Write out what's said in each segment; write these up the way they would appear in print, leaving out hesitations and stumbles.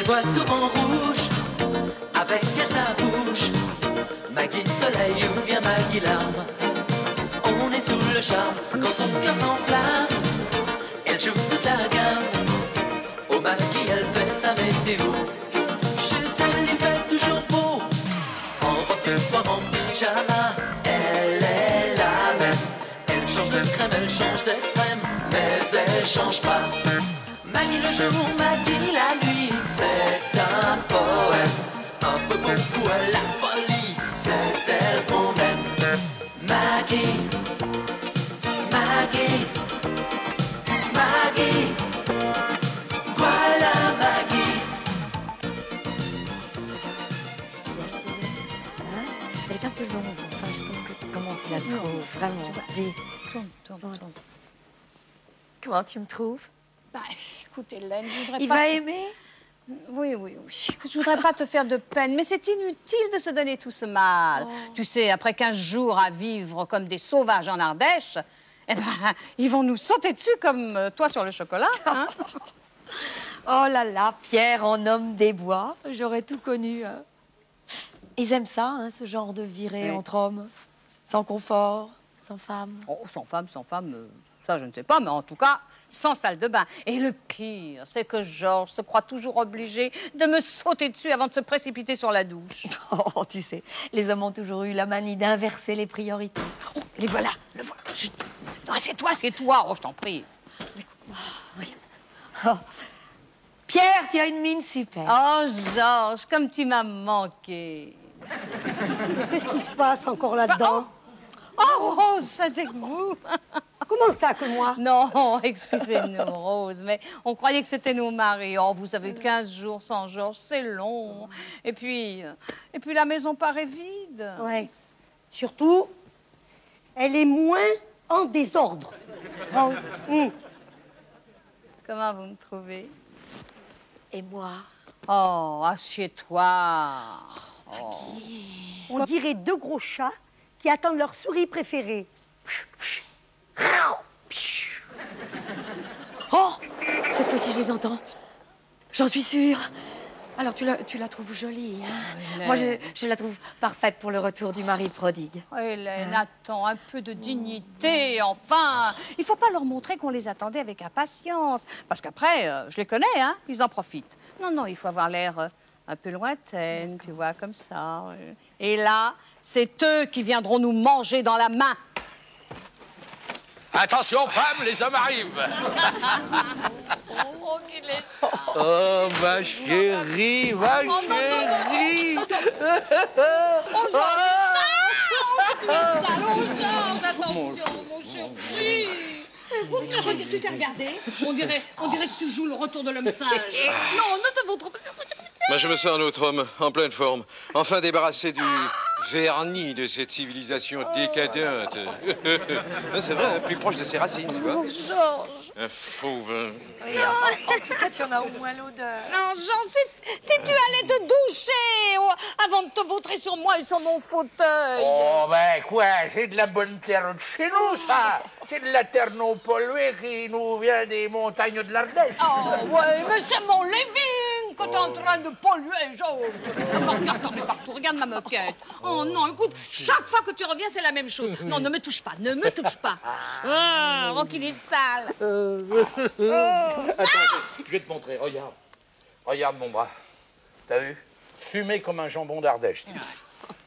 vois souvent rouge, avec elle sa bouche. Maggie soleil ou bien Maggie larme. On est sous le charme quand son cœur s'enflamme. Elle joue toute la gamme. Au Maggie elle fait sa météo. Chez elle il fait toujours beau. En robe de soir, en pyjama. Elle est la même. Elle change de crème, elle change d'extrême, mais elle change pas. Maggie le jour, Maggie la nuit, c'est un poème. Un peu beaucoup à la folie, c'est elle qu'on aime. Maggie, Maggie, Maggie, voilà Maggie. Elle est un peu longue, enfin je trouve que... Comment tu la trouves, vraiment? Dis. Tourne. Comment tu me trouves? Bah, écoute, Hélène, je voudrais Il pas... va aimer? Oui. Écoute, je voudrais pas te faire de peine, mais c'est inutile de se donner tout ce mal. Oh. Tu sais, après 15 jours à vivre comme des sauvages en Ardèche, eh ben, ils vont nous sauter dessus comme toi sur le chocolat, hein? Oh là là, Pierre en homme des bois, j'aurais tout connu. Hein. Ils aiment ça, hein, ce genre de virée entre hommes, sans confort, sans femme. Oh, sans femme, ça je ne sais pas, mais en tout cas, sans salle de bain. Et le pire, c'est que Georges se croit toujours obligé de me sauter dessus avant de se précipiter sur la douche. Oh, tu sais, les hommes ont toujours eu la manie d'inverser les priorités. Oh, les voilà, le voilà. Chut. Non, assieds-toi. Oh, je t'en prie. Oh. Pierre, tu as une mine super. Oh, Georges, comme tu m'as manqué. Qu'est-ce qui se passe encore là-dedans? Oh, Rose, c'est avec vous. Comment ça que moi? Non, excusez-nous, Rose, mais on croyait que c'était nos maris. Oh, vous avez 15 jours sans Georges, c'est long. Et puis la maison paraît vide. Ouais. Surtout, elle est moins en désordre. Rose. Comment vous me trouvez? Et moi? Oh, assieds-toi. Oh. On dirait deux gros chats qui attendent leur souris préférée. Oh, cette fois-ci, je les entends. J'en suis sûre. Alors, tu la trouves jolie, hein? Hélène. Moi, je la trouve parfaite pour le retour du mari prodigue. Oh, Hélène, attends, un peu de dignité, enfin. Il faut pas leur montrer qu'on les attendait avec impatience. Parce qu'après, je les connais, hein, ils en profitent. Non, il faut avoir l'air un peu lointaine, tu vois, comme ça. Et là, c'est eux qui viendront nous manger dans la main. Attention, femmes, les hommes arrivent. Oh, qu'il est ça. Oh, ma chérie, ma chérie. Oh, Georges, attention, mon chéri. Regardez, on dirait que tu joues le retour de l'homme sage. Non, ne te vautre pas. Moi, je me sens un autre homme, en pleine forme. Enfin débarrassé du vernis de cette civilisation décadente. C'est vrai, plus proche de ses racines, tu vois. Oh, Georges. Un fauve. Oui, en tout cas, tu en as au moins l'odeur. Non, Georges, si tu allais te doucher avant de te vautrer sur moi et sur mon fauteuil. Oh, ben quoi, c'est de la bonne terre de chez nous, ça. C'est de la terre non polluée qui nous vient des montagnes de l'Ardèche. Oh, ouais, mais c'est mon living que t'es en train de polluer, Georges. Regarde partout, regarde ma moquette. Oh non, écoute, chaque fois que tu reviens, c'est la même chose. Non, ne me touche pas, ne me touche pas. Oh, qu'il est sale. Attends, je vais te montrer, regarde. Regarde mon bras. T'as vu? Fumé comme un jambon d'Ardèche.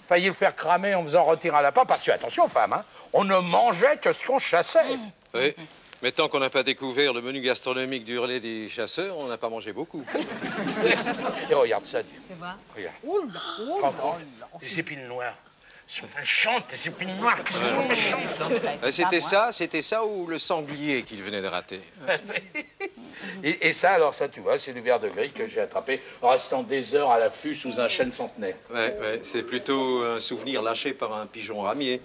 Failli le faire cramer en faisant retirer à lapin, parce que, attention, femme, hein, on ne mangeait que ce qu'on chassait. Oui, mais tant qu'on n'a pas découvert le menu gastronomique du relais des chasseurs, on n'a pas mangé beaucoup. Et regarde ça, Dieu. Tu vois? Regarde. Oh là, Des épines noires. Sont méchantes, des épines noires qui sont méchantes. C'était ça ou le sanglier qu'il venait de rater. Et ça, alors ça, tu vois, c'est du ver de grille que j'ai attrapé en restant des heures à l'affût sous un chêne centenaire. Ouais, c'est plutôt un souvenir lâché par un pigeon ramier.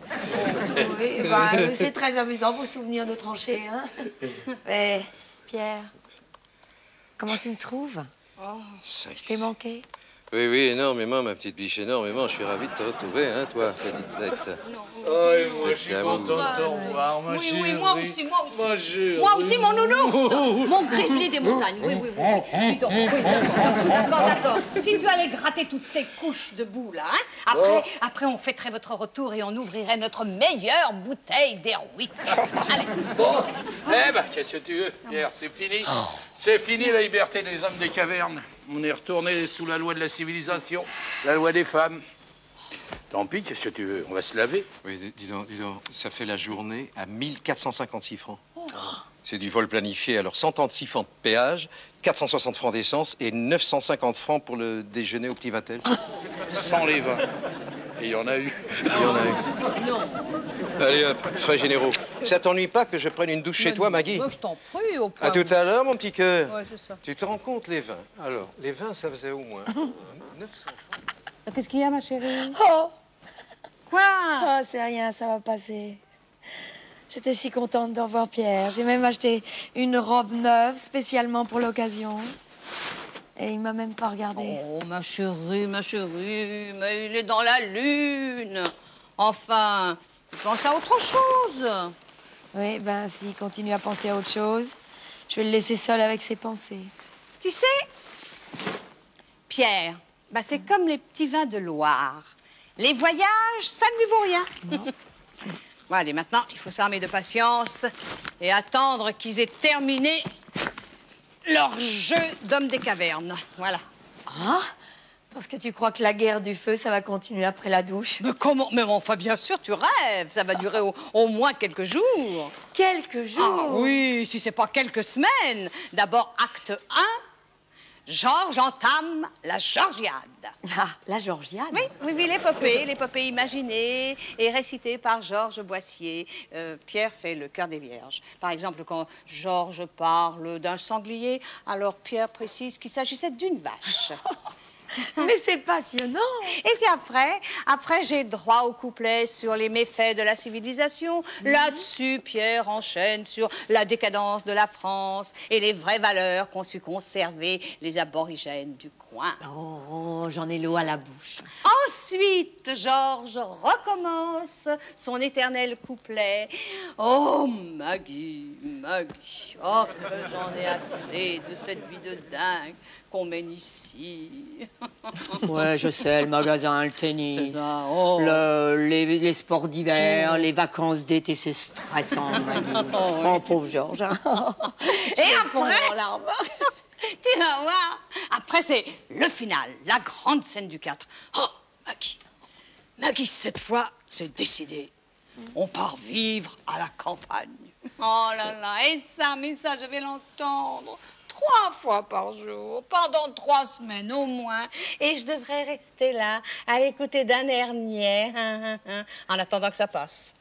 Oui, bah, c'est très amusant vos souvenirs de tranchées, hein? Mais, Pierre, comment tu me trouves? Je t'ai manqué? Oui, oui, énormément, ma petite biche, énormément. Je suis ravi de te retrouver, hein, toi, petite bête. Oh, et moi, je suis content de te revoir, ma chérie. Oui, moi aussi, moi aussi. Ma chérie. Moi aussi, mon nounours. Mon grizzly des montagnes. Oui. Dis donc, oui, d'accord. Si tu allais gratter toutes tes couches de boue, là, hein, après, on fêterait votre retour et on ouvrirait notre meilleure bouteille d'Airwick. Allez. Bon, eh ben, qu'est-ce que tu veux, Pierre, c'est fini. C'est fini la liberté des hommes des cavernes. On est retourné sous la loi de la civilisation, la loi des femmes. Tant pis, qu'est-ce que tu veux, on va se laver. Oui, dis donc, ça fait la journée à 1456 francs. C'est du vol planifié, alors 136 francs de péage, 460 francs d'essence et 950 francs pour le déjeuner au petit Vatel. Sans les vins. Et il y en a eu. Il y en a eu. Non. Allez hop, frais généraux. Ça t'ennuie pas que je prenne une douche chez toi, Maggie? Moi, je t'en prie, au point. À tout à l'heure, mon petit cœur. Ouais, c'est ça. Tu te rends compte, les vins? Alors, les vins, ça faisait au moins 900 francs. Qu'est-ce qu'il y a, ma chérie? Oh, Quoi? oh c'est rien, ça va passer. J'étais si contente d'en voir Pierre. J'ai même acheté une robe neuve spécialement pour l'occasion. Et il m'a même pas regardé. Oh, ma chérie, mais il est dans la lune. Enfin, il pense à autre chose. Oui, ben s'il continue à penser à autre chose, je vais le laisser seul avec ses pensées. Tu sais, Pierre, ben c'est comme les petits vins de Loire. Les voyages, ça ne lui vaut rien. Bon, allez, maintenant, il faut s'armer de patience et attendre qu'ils aient terminé leur jeu d'homme des cavernes. Voilà. Ah, parce que tu crois que la guerre du feu, ça va continuer après la douche? Mais comment? Mais enfin, bien sûr, tu rêves. Ça va durer au moins quelques jours. Quelques jours? Ah oui, si c'est pas quelques semaines. D'abord, acte 1, Georges entame la Georgiade. Ah, la Georgiade? Oui, l'épopée imaginée et récitée par Georges Boissier. Pierre fait le cœur des vierges. Par exemple, quand Georges parle d'un sanglier, alors Pierre précise qu'il s'agissait d'une vache. Mais c'est passionnant! Et puis après j'ai droit au couplet sur les méfaits de la civilisation. Là-dessus, Pierre enchaîne sur la décadence de la France et les vraies valeurs qu'ont su conserver les aborigènes du coin. Oh, j'en ai l'eau à la bouche. Ensuite, Georges recommence son éternel couplet. Oh, Maggie, oh, que j'en ai assez de cette vie de dingue qu'on mène ici. Ouais, je sais, le magasin, le tennis, C'est ça, oh. les sports d'hiver, les vacances d'été, c'est stressant, Maggie. Oh, pauvre Georges. Hein. Et après, tu vas voir, après c'est le final, la grande scène du 4. Oh, Maggie, cette fois, c'est décidé. On part vivre à la campagne. Oh là là, mais ça, je vais l'entendre 3 fois par jour, pendant 3 semaines au moins. Et je devrais rester là, à l'écouter d'un air niais, en attendant que ça passe.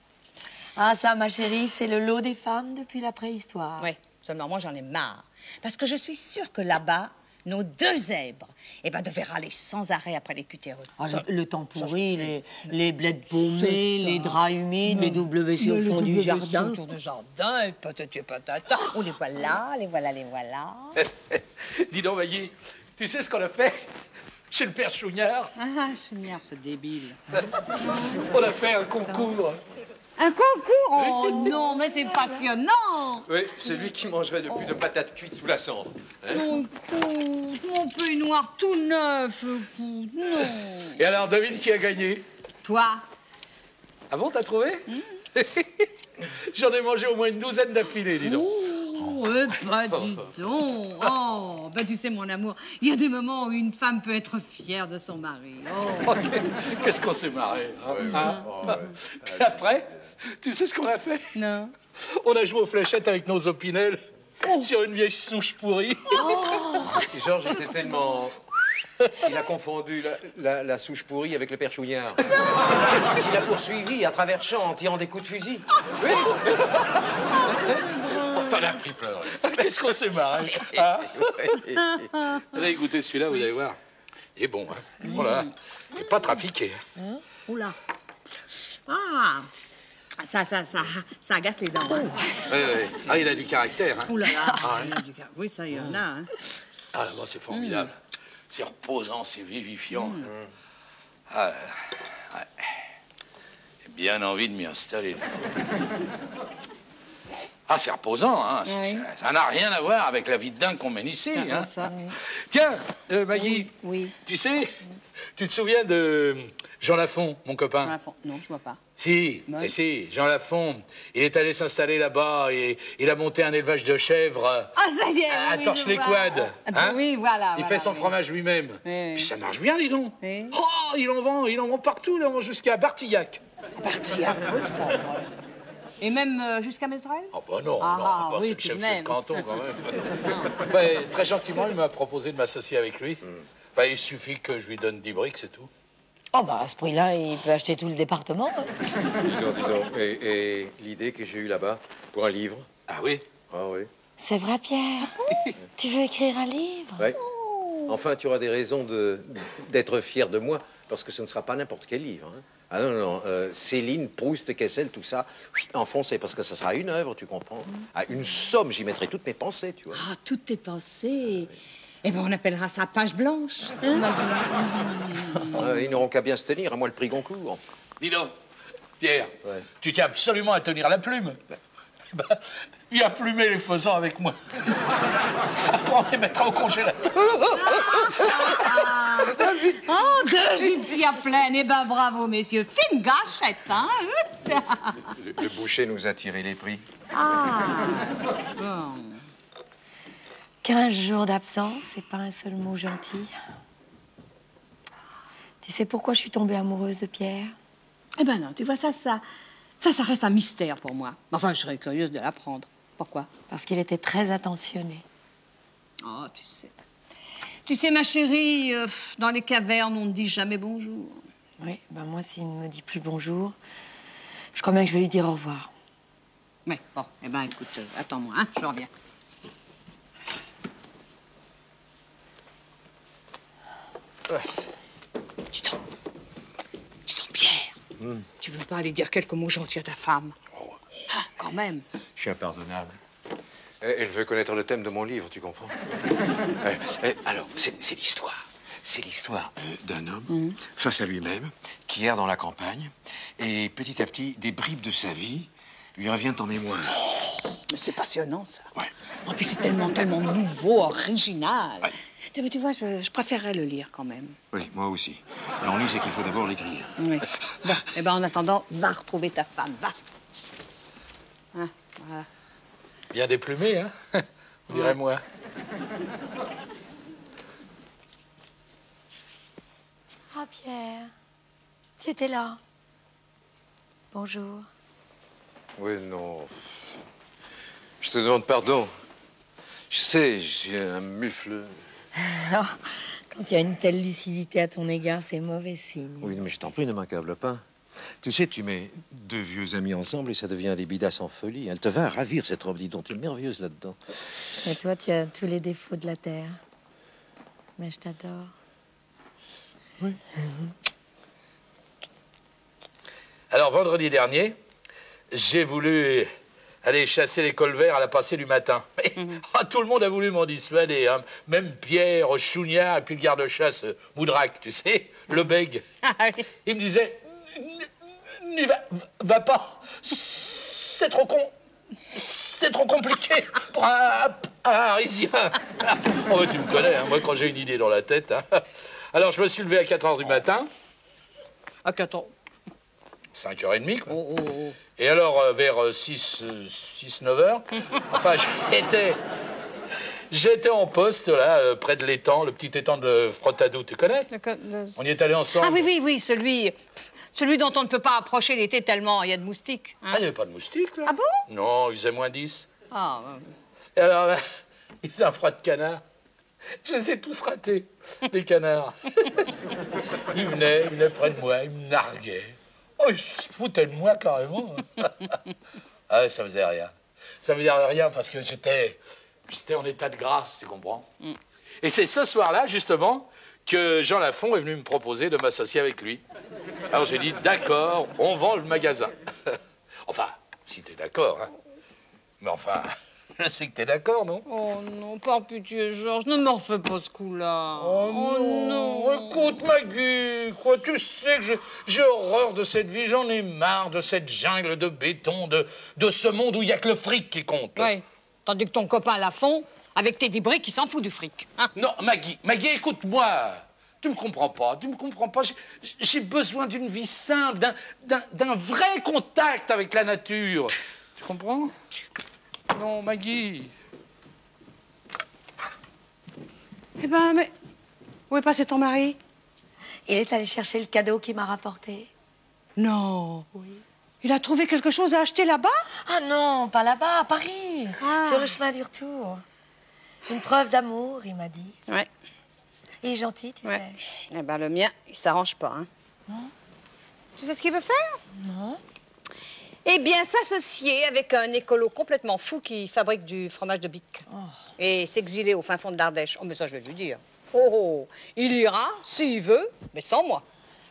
Ah, ça, ma chérie, c'est le lot des femmes depuis la préhistoire. Oui, seulement moi, j'en ai marre. Parce que je suis sûre que là-bas, nos 2 zèbres, devaient râler sans arrêt après les cutéreux. Ah, le temps pourri, les bleds paumés, les draps humides, les WC au fond du jardin. Autour du jardin, et patata. Oh, les voilà. Dis donc, Maggie, tu sais ce qu'on a fait chez le père Chougnard? Ah, Chougnard, ce débile. On a fait un concours. Un concours? Oh non, mais c'est passionnant. Oui, c'est lui qui mangerait le plus de patates cuites sous la cendre. Hein? Mon pays noir tout neuf, non. Et alors, devine qui a gagné? Toi? Ah bon, t'as trouvé? J'en ai mangé au moins une douzaine d'affilées, dis donc. Oh, dis donc. Oh, tu sais, mon amour, il y a des moments où une femme peut être fière de son mari. Oh. Qu'est-ce qu'on s'est marré, hein? Et après, tu sais ce qu'on a fait? Non. On a joué aux fléchettes avec nos opinels sur une vieille souche pourrie. Et Georges était tellement... Il a confondu la souche pourrie avec le père Chouillard. Il a poursuivi à travers champs en tirant des coups de fusil. Oui. T'en as pris plein. Qu'est-ce qu'on s'est marré, hein? Vous allez goûter celui-là, vous allez voir. Il est bon, hein? Voilà. Il n'est pas trafiqué. Oula. Ah, ça agace les dents. Hein. Oui. Ah, il a du caractère, hein? Ouh là là. Oui, ça, il y en a. Hein. Ah, là-bas, c'est formidable. C'est reposant, c'est vivifiant. Ah, ouais. J'ai bien envie de m'y installer. Ah, c'est reposant, hein. Oui. Ça n'a rien à voir avec la vie de dingue qu'on mène ici. Hein. Ça. Tiens, Maggie, Oui. tu sais, tu te souviens de Jean Lafont, mon copain? Non, je vois pas. Si, Ouais. et si, Jean Lafont, il est allé s'installer là-bas et il a monté un élevage de chèvres Ah, ça y est, à oui, Torche-les-Quades. je vois. Oui, voilà. Il fait son fromage lui-même. Oui. Puis ça marche bien, dis donc. Oui. Oh, il en vend partout, il en vend jusqu'à Bartillac. Parti à cause, c'est pas vrai. Et même jusqu'à Mézerel? Oh bah non, Ah, non, oui, c'est le tout chef de du même. canton quand même. Enfin, très gentiment, il m'a proposé de m'associer avec lui. Enfin, il suffit que je lui donne 10 briques, c'est tout. Oh, bah, à ce prix-là, il peut acheter tout le département. Hein. Dis donc. Et l'idée que j'ai eue là-bas, pour un livre? Ah oui? Ah oui. C'est vrai, Pierre. Tu veux écrire un livre? Ouais. Enfin, tu auras des raisons d'être fier de moi, parce que ce ne sera pas n'importe quel livre. Hein. Ah non, Céline, Proust, Kessel, tout ça, enfoncé, parce que ça sera une œuvre, tu comprends? À une somme, j'y mettrai toutes mes pensées, tu vois. Ah, toutes tes pensées. Eh ben, on appellera ça page blanche. Hein, Ils n'auront qu'à bien se tenir, à moi le prix Goncourt. Dis donc, Pierre, Ouais. tu tiens absolument à tenir la plume. Ben, viens plumer les faisans avec moi. Après, on les mettra au congélateur. Oh, deux gypsies à pleine. Eh ben, bravo, messieurs. Fine gâchette, hein? Le boucher nous a tiré les prix. 15 jours d'absence et pas un seul mot gentil. Tu sais pourquoi je suis tombée amoureuse de Pierre? Eh ben non, tu vois, ça reste un mystère pour moi. Enfin, je serais curieuse de l'apprendre. Pourquoi? Parce qu'il était très attentionné. Oh, tu sais. Tu sais, ma chérie, dans les cavernes, on ne dit jamais bonjour. Oui, ben moi, s'il ne me dit plus bonjour, je crois bien que je vais lui dire au revoir. Mais bon, eh ben, écoute, attends-moi, hein, je reviens. Dis donc, Pierre, tu veux pas aller dire quelques mots gentils à ta femme? Ah, quand même. Je suis impardonnable. Elle veut connaître le thème de mon livre, tu comprends? Alors, c'est l'histoire. C'est l'histoire d'un homme face à lui-même, qui erre dans la campagne, et petit à petit, des bribes de sa vie lui reviennent en mémoire. Mais c'est passionnant, ça. Ouais. En plus, c'est tellement nouveau, original. Ouais. Tu vois, je préférerais le lire quand même. Oui, moi aussi. L'ennui, c'est qu'il faut d'abord l'écrire. Oui. Bon, eh ben, en attendant, va retrouver ta femme, va. Hein, voilà. Bien déplumé, hein? On dirait moi. Ah, Pierre, tu étais là. Bonjour. Oui, non. Je te demande pardon. Je sais, j'ai un mufle. Quand il y a une telle lucidité à ton égard, c'est mauvais signe. Oui, mais je t'en prie, ne m'accable pas. Tu sais, tu mets deux vieux amis ensemble et ça devient des bidasses en folie. Elle te va ravir, cette robe, dis donc. Tu es merveilleuse là-dedans. Et toi, tu as tous les défauts de la terre. Mais je t'adore. Alors, vendredi dernier, j'ai voulu aller chasser les colverts à la passée du matin. Mais, tout le monde a voulu m'en dissuader. Hein. Même Pierre, Chougnard et puis le garde-chasse Moudrac, tu sais, le bègue. Il me disait, n'y va pas, c'est trop compliqué pour un Parisien. Oh, mais tu me connais, hein, moi, quand j'ai une idée dans la tête. Hein. Alors, je me suis levé à 4 h du matin. À 14. 5h30, quoi. Oh. Et alors, vers 6-9 h, enfin, j'étais en poste, là, près de l'étang, le petit étang de Frottadou, tu connais? On y est allé ensemble. Ah oui, celui dont on ne peut pas approcher l'été tellement il y a de moustiques. Hein. Ah, il n'y avait pas de moustiques, là. Ah bon? Non, il faisait moins 10. Ah, Et alors, là, il faisait un froid de canard. Je les ai tous ratés, les canards. Ils venaient près de moi, ils me narguaient. Oh, ils se foutaient de moi, carrément. Ah, ça faisait rien. Ça faisait rien parce que j'étais en état de grâce, tu comprends? Et c'est ce soir-là, justement, que Jean Lafont est venu me proposer de m'associer avec lui. Alors j'ai dit, d'accord, on vend le magasin. Enfin, si t'es d'accord, hein. Mais enfin, Je sais que t'es d'accord, non? Oh non, par pitié, Georges, ne me refais pas ce coup-là. Oh non. Écoute, Maggie, quoi, tu sais que j'ai horreur de cette vie, j'en ai marre de cette jungle de béton, de ce monde où il n'y a que le fric qui compte. Oui, tandis que ton copain Lafont, avec tes débris, qui s'en fout du fric. Hein? Non, Maggie, écoute-moi. Tu me comprends pas. J'ai besoin d'une vie simple, d'un vrai contact avec la nature. Tu comprends? Non, Maggie. Eh ben, mais où est passé ton mari? Il est allé chercher le cadeau qu'il m'a rapporté. Non. Oui. Il a trouvé quelque chose à acheter là-bas? Ah non, pas là-bas, à Paris, Ah. sur le chemin du retour. Une preuve d'amour, il m'a dit. Ouais. Il est gentil, tu sais. Eh ben, le mien, il s'arrange pas, hein. Non. Tu sais ce qu'il veut faire? Non. Eh bien, s'associer avec un écolo complètement fou qui fabrique du fromage de bique. Oh. Et s'exiler au fin fond de l'Ardèche. Oh, mais ça, je vais lui dire. Oh, il ira, s'il veut, mais sans moi.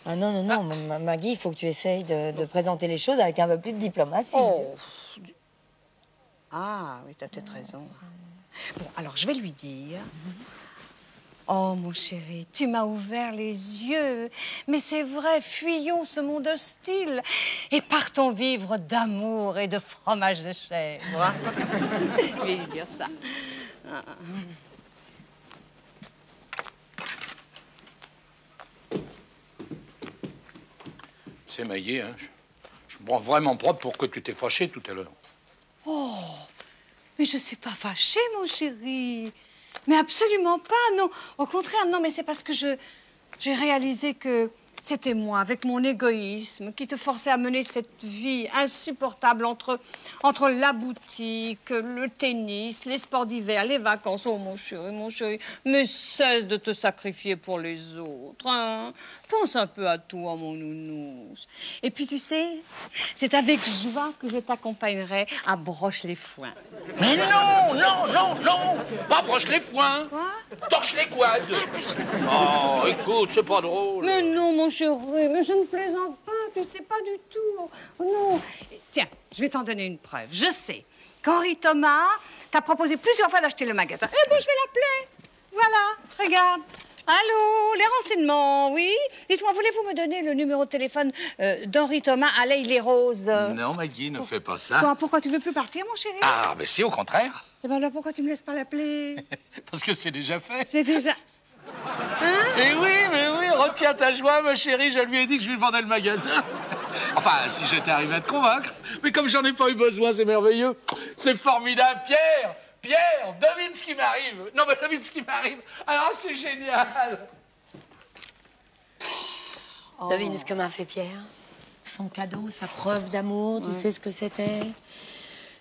Ah non, Maggie, il faut que tu essayes de présenter les choses avec un peu plus de diplomatie. Oh. Ah, oui, t'as peut-être raison. Bon, alors, je vais lui dire... Oh, mon chéri, tu m'as ouvert les yeux. Mais c'est vrai, fuyons ce monde hostile et partons vivre d'amour et de fromage de chèvre. Je vais lui dire ça. C'est Maggie, hein. Je me prends vraiment propre pour que tu t'es fâché tout à l'heure. Oh, mais je suis pas fâchée, mon chéri. Mais absolument pas, non. Au contraire, non, mais c'est parce que j'ai réalisé que c'était moi, avec mon égoïsme, qui te forçait à mener cette vie insupportable entre la boutique, le tennis, les sports d'hiver, les vacances. Oh, mon chéri, mais cesse de te sacrifier pour les autres, hein. Pense un peu à toi, mon nounous. Et puis, tu sais, c'est avec joie que je t'accompagnerai à Broche-les-Foins. Mais non, pas broche les foins. Quoi? Torche les quads. Oh, écoute, c'est pas drôle. Mais non, mon chéri, mais je ne plaisante pas, tu sais pas du tout. Oh non. Tiens, je vais t'en donner une preuve. Je sais qu'Henri Thomas t'a proposé plusieurs fois d'acheter le magasin. Eh bien, je vais l'appeler. Voilà, regarde. Allô, les renseignements, oui? Dites-moi, voulez-vous me donner le numéro de téléphone d'Henri Thomas à l'Aille-les-Roses? Non, Maggie, ne fais pas ça. Quoi, pourquoi tu veux plus partir, mon chéri? Ah, ben si, au contraire. Eh bien, alors, pourquoi tu me laisses pas l'appeler? Parce que c'est déjà fait. C'est déjà... Eh oui, mais oui, retiens ta joie, ma chérie. Je lui ai dit que je lui vendais le magasin. Enfin, si j'étais arrivé à te convaincre. Mais comme j'en ai pas eu besoin, c'est merveilleux. C'est formidable. Pierre, devine ce qui m'arrive. Non, mais devine ce qui m'arrive. Alors, c'est génial. Devine ce que m'a fait Pierre. Son cadeau, sa preuve d'amour, tu sais ce que c'était?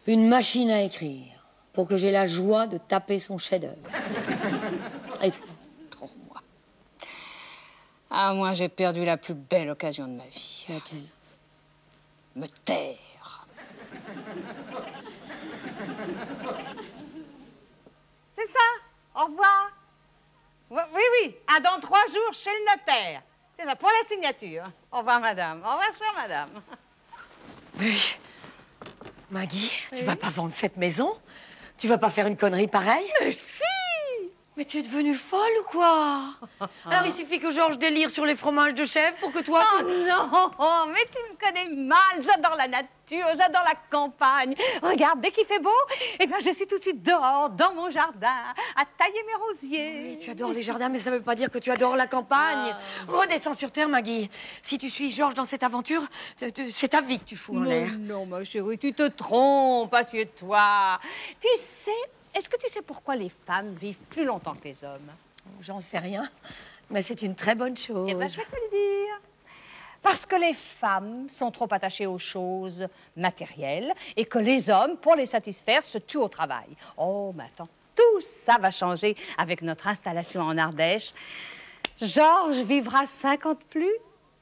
Une machine à écrire, pour que j'ai la joie de taper son chef-d'œuvre. Et toi? Ah, moi, j'ai perdu la plus belle occasion de ma vie. Laquelle? Me taire. C'est ça. Au revoir. Oui. À dans 3 jours chez le notaire. C'est ça, pour la signature. Au revoir, madame. Au revoir, chère madame. Mais, Maggie, tu vas pas vendre cette maison? Tu vas pas faire une connerie pareille? Mais si! Mais tu es devenue folle ou quoi? Alors il suffit que Georges délire sur les fromages de chèvre pour que toi... Oh non, mais tu me connais mal. J'adore la nature, j'adore la campagne. Regarde, dès qu'il fait beau, eh bien, je suis tout de suite dehors, dans mon jardin, à tailler mes rosiers. Oui, tu adores les jardins, mais ça veut pas dire que tu adores la campagne. Redescends sur terre, Maggie. Si tu suis Georges dans cette aventure, c'est ta vie que tu fous en l'air. Non, ma chérie, tu te trompes, assieds-toi. Tu sais, est-ce que tu sais pourquoi les femmes vivent plus longtemps que les hommes? J'en sais rien, mais c'est une très bonne chose. Eh bien, je vais te le dire. Parce que les femmes sont trop attachées aux choses matérielles et que les hommes, pour les satisfaire, se tuent au travail. Oh, mais attends, tout ça va changer avec notre installation en Ardèche. Georges vivra 50 plus,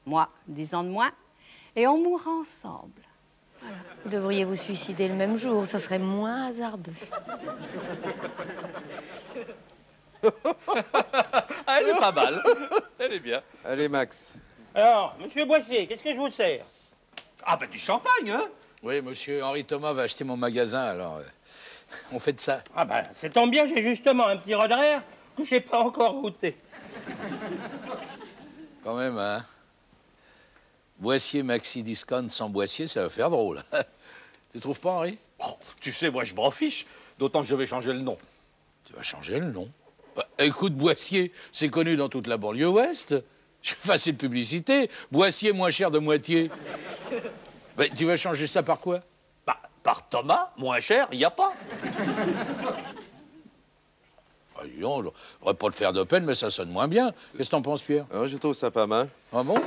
moi 10 ans de moins, et on mourra ensemble. Vous devriez vous suicider le même jour, ça serait moins hasardeux. Elle est pas mal. Elle est bien. Allez, Max. Alors, monsieur Boissier, qu'est-ce que je vous sers? Ah, ben du champagne, hein? Oui, monsieur Henri Thomas va acheter mon magasin, alors On fait de ça. Ah ben, ça tombe bien, j'ai justement un petit Roderer que j'ai pas encore goûté. Quand même, hein. Boissier Maxi Discount sans Boissier, ça va faire drôle. Tu trouves pas, Henri? Oh, tu sais, moi, je m'en fiche. D'autant que je vais changer le nom. Tu vas changer le nom. Bah, écoute, Boissier, c'est connu dans toute la banlieue ouest. Je fais assez de publicité. Boissier moins cher de moitié. Bah, tu vas changer ça par quoi? Bah, par Thomas, moins cher, il n'y a pas. Ah, dis donc, je devrais pas le faire de peine, mais ça sonne moins bien. Qu'est-ce que t'en penses, Pierre? Alors, je trouve ça pas mal. Ah bon?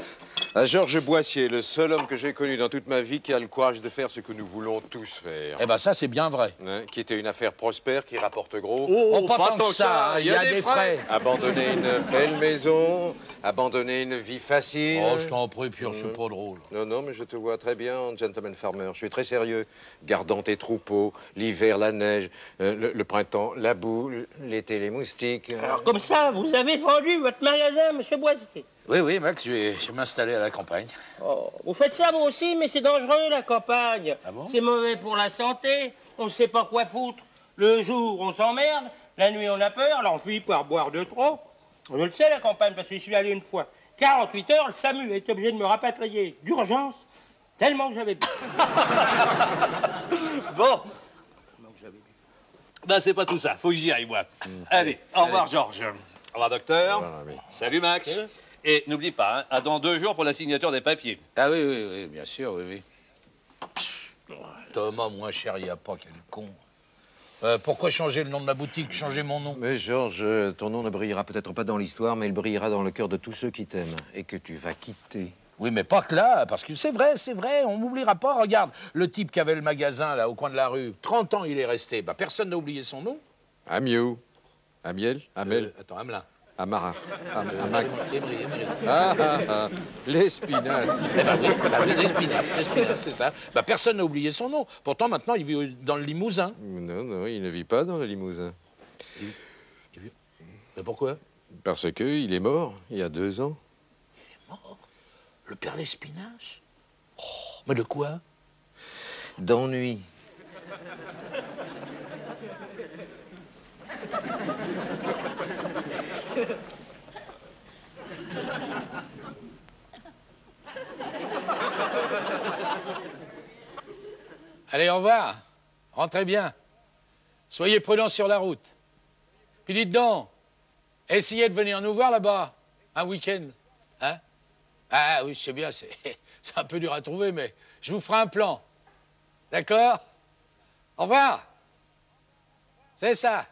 À Georges Boissier, le seul homme que j'ai connu dans toute ma vie qui a le courage de faire ce que nous voulons tous faire. Eh ben ça, c'est bien vrai. Hein, qui était une affaire prospère, qui rapporte gros. Oh, pas tant que ça, hein, il y a des frais. Abandonner une belle maison, abandonner une vie facile. Oh, je t'en prie, Pierre, c'est pas drôle. Non, non, mais je te vois très bien en gentleman farmer. Je suis très sérieux. Gardant tes troupeaux, l'hiver, la neige, le printemps, la boue, l'été, les moustiques. Alors, comme ça, vous avez vendu votre magasin, monsieur Boissier. Oui, oui, Max, je vais m'installer à la campagne. Oh, vous faites ça, vous aussi, mais c'est dangereux, la campagne. Ah bon? C'est mauvais pour la santé, on ne sait pas quoi foutre. Le jour, on s'emmerde, la nuit, on a peur, alors on finit par boire de trop. Je le sais, la campagne, parce que je suis allé une fois. 48 heures, le SAMU a été obligé de me rapatrier d'urgence, tellement que j'avais bu. Bon. Ben, c'est pas tout ça. Faut que j'y aille, moi. Allez, au revoir, Georges. Au revoir, docteur. Salut, Max. Et n'oublie pas, hein, à dans 2 jours pour la signature des papiers. Ah oui, oui, oui, bien sûr, oui, oui. Thomas, moins cher, il n'y a pas, quel con. Pourquoi changer le nom de ma boutique, changer mon nom? Mais Georges, ton nom ne brillera peut-être pas dans l'histoire, mais il brillera dans le cœur de tous ceux qui t'aiment et que tu vas quitter. Oui, mais pas que là, parce que c'est vrai, on m'oubliera pas. Regarde, le type qui avait le magasin, là, au coin de la rue, 30 ans il est resté. Bah, personne n'a oublié son nom. Amiou. Amiel. Amel. Attends, Hamelin. Amara. Amac. Emery. L'Espinasse. Eh ben oui, l'Espinasse, c'est ça. Bah, personne n'a oublié son nom. Pourtant, maintenant, il vit dans le Limousin. Non, non, il ne vit pas dans le Limousin. Mais pourquoi? Parce qu'il est mort, il y a 2 ans. Le père Lespinasse? Oh, mais de quoi? D'ennui. Allez, au revoir. Rentrez bien. Soyez prudents sur la route. Puis dites donc, essayez de venir nous voir là-bas, un week-end. Hein? Ah oui, je sais bien, c'est un peu dur à trouver, mais je vous ferai un plan. D'accord? Au revoir. C'est ça.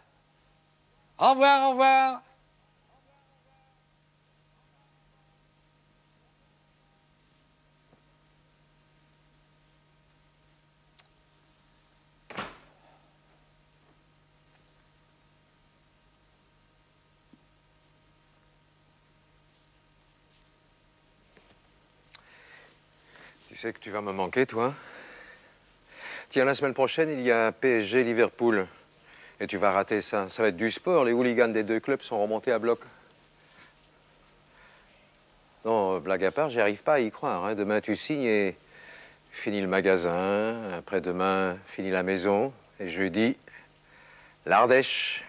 Au revoir, au revoir. Tu sais que tu vas me manquer, toi? Tiens, la semaine prochaine, il y a PSG Liverpool. Et tu vas rater ça. Ça va être du sport. Les hooligans des 2 clubs sont remontés à bloc. Non, blague à part, j'y arrive pas à y croire. Hein. Demain, tu signes et fini le magasin. Après-demain, fini la maison. Et jeudi, l'Ardèche.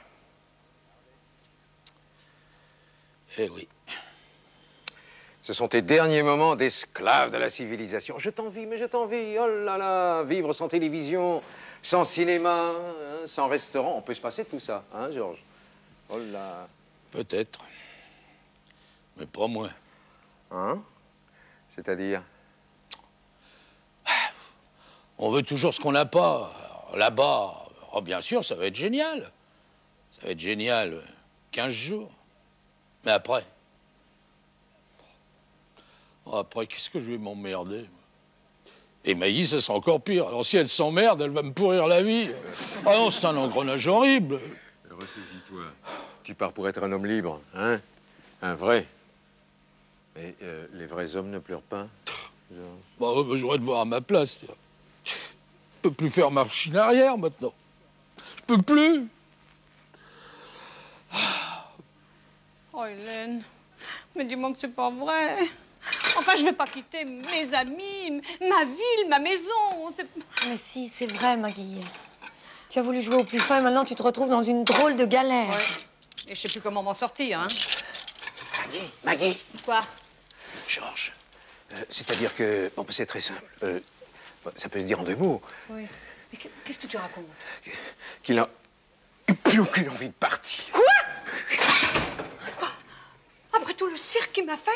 Eh oui. Ce sont tes derniers moments d'esclave de la civilisation. Je t'envie, mais je t'envie. Oh là là, vivre sans télévision, sans cinéma, hein, sans restaurant. On peut se passer de tout ça, hein, Georges? Oh là. Peut-être. Mais pas moi. Hein? C'est-à-dire? On veut toujours ce qu'on n'a pas. Là-bas, oh, bien sûr, ça va être génial. Ça va être génial 15 jours. Mais après? Oh, après, qu'est-ce que je vais m'emmerder? Et Maïs, ça sera encore pire. Alors si elle s'emmerde, elle va me pourrir la vie. Ah non, c'est un engrenage horrible. Ressaisis-toi. Tu pars pour être un homme libre, hein? Un vrai. Mais les vrais hommes ne pleurent pas. Bah, ouais, j'aurais de voir à ma place. Je peux plus faire machine arrière maintenant. Je peux plus. Oh, Hélène, mais dis-moi que c'est pas vrai. Enfin, je vais pas quitter mes amis, ma ville, ma maison. Mais si, c'est vrai, Maggie. Tu as voulu jouer au plus fin et maintenant tu te retrouves dans une drôle de galère. Ouais. Et je sais plus comment m'en sortir, hein. Maggie. Quoi? Georges, c'est-à-dire que... Bon, c'est très simple. Ça peut se dire en 2 mots. Oui. Mais qu'est-ce que tu racontes? Qu'il n'a plus aucune envie de partir. Quoi? Quoi? Après tout le cirque qu'il m'a fait,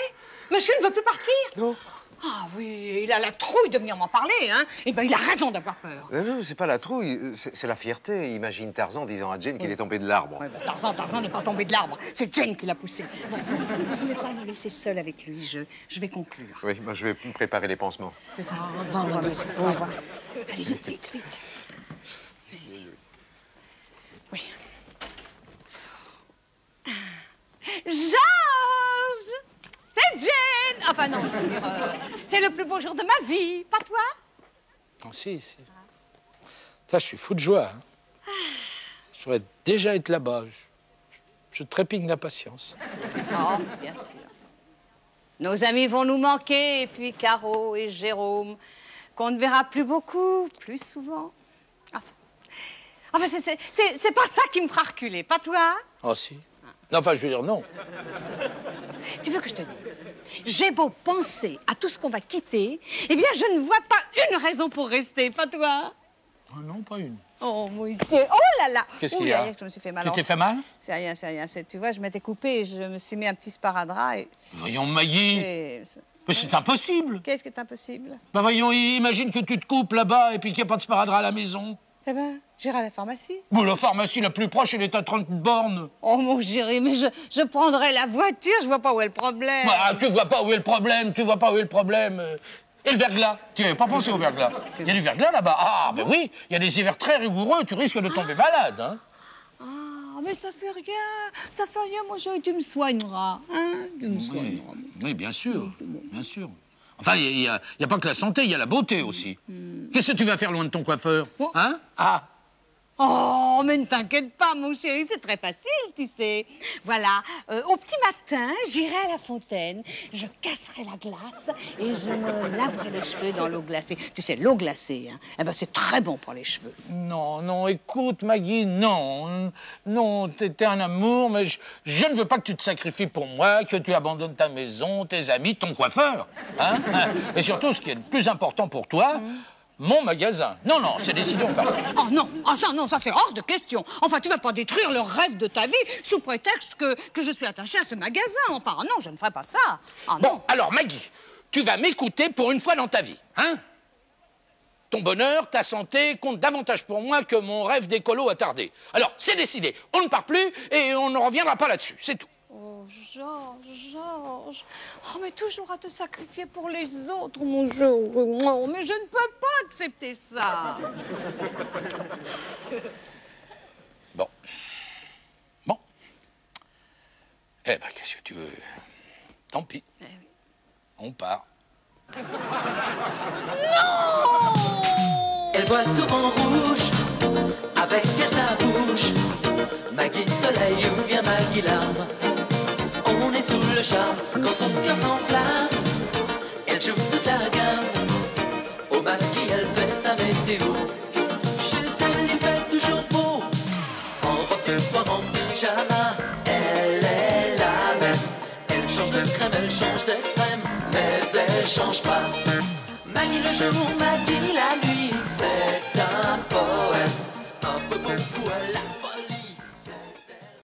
monsieur ne veut plus partir? Non. Ah oui, il a la trouille de venir m'en parler, hein. Eh ben, il a raison d'avoir peur. Non, c'est pas la trouille, c'est la fierté. Imagine Tarzan disant à Jane qu'il est tombé de l'arbre. Ouais, ben, Tarzan n'est pas tombé de l'arbre. C'est Jane qui l'a poussé. Bon, vous ne voulez pas me laisser seule avec lui. Je vais conclure. Oui, moi je vais me préparer les pansements. C'est ça. Au revoir. Allez, vite, vite, vite. Vas-y. Oui. Georges! C'est Jane! Enfin non, je veux dire, c'est le plus beau jour de ma vie, pas toi? Non, si. Ça, je suis fou de joie. Hein. Je voudrais déjà être là-bas. Je trépigne d'impatience. Oh, bien sûr. Nos amis vont nous manquer, et puis Caro et Jérôme, qu'on ne verra plus beaucoup, plus souvent. Enfin, c'est pas ça qui me fera reculer, pas toi? Oh, si. Non, enfin, je veux dire non. Tu veux que je te dise? J'ai beau penser à tout ce qu'on va quitter, eh bien, je ne vois pas une raison pour rester, pas toi? Oh, non, pas une. Oh, mon Dieu! Oh là là! Qu'est-ce qu'il y a? Je me suis fait mal. Tu t'es fait mal? C'est rien, c'est rien. Tu vois, je m'étais coupée et je me suis mis un petit sparadrap et... Voyons, Maggie. Mais c'est impossible. Qu'est-ce qui est impossible? Bah voyons, imagine que tu te coupes là-bas et puis qu'il n'y a pas de sparadrap à la maison. Eh ben, j'irai à la pharmacie. Bon, la pharmacie la plus proche, elle est à 30 bornes. Oh, mon chéri, mais je prendrai la voiture, je vois pas où est le problème. Bah, tu vois pas où est le problème, Et le verglas? Tu n'avais pas pensé au verglas? Il y a du verglas là-bas. Ah, ben oui, il y a des hivers très rigoureux, tu risques de tomber malade, hein. Ah, mais ça fait rien, mon chéri, tu me soigneras, hein, tu me soigneras. Oui, bien sûr, bien sûr. Enfin, il y a pas que la santé, il y a la beauté aussi. Qu'est-ce que tu vas faire loin de ton coiffeur? Hein? Ah! Oh, mais ne t'inquiète pas, mon chéri, c'est très facile, tu sais. Voilà, au petit matin, j'irai à la fontaine, je casserai la glace et je me laverai les cheveux dans l'eau glacée. Tu sais, l'eau glacée, hein, eh ben, c'est très bon pour les cheveux. Non, écoute, Maggie, non, t'es un amour, mais je ne veux pas que tu te sacrifies pour moi, que tu abandonnes ta maison, tes amis, ton coiffeur, hein? Et surtout, ce qui est le plus important pour toi, mon magasin. Non, c'est décidé, on parle. Oh non, ça c'est hors de question. Enfin, tu vas pas détruire le rêve de ta vie sous prétexte que je suis attachée à ce magasin. Enfin, non, je ne ferai pas ça. Ah, bon, non. alors, Maggie, tu vas m'écouter pour une fois dans ta vie, hein? Ton bonheur, ta santé comptent davantage pour moi que mon rêve d'écolo attardé. Alors, c'est décidé. On ne part plus et on ne reviendra pas là-dessus. C'est tout. Oh, Georges. Oh, mais toujours à te sacrifier pour les autres, mon Georges. Oh, mais je ne peux pas accepter ça. Bon. Eh ben, qu'est-ce que tu veux? Tant pis. Eh oui. On part. Non! Elle voit souvent rouge, avec elle sa bouche. Maggie soleil ou bien Maggie larme. On est sous le charme quand son cœur s'enflamme. Elle joue toute la gamme. Au Maggie elle fait sa météo. Chez elle il fait toujours beau. En robe de soir, en pyjama. Elle est la même. Elle change de crème, elle change d'extrême, mais elle change pas. Maggie le jour, Maggie la nuit, c'est un poème. Un peu beaucoup à la fois.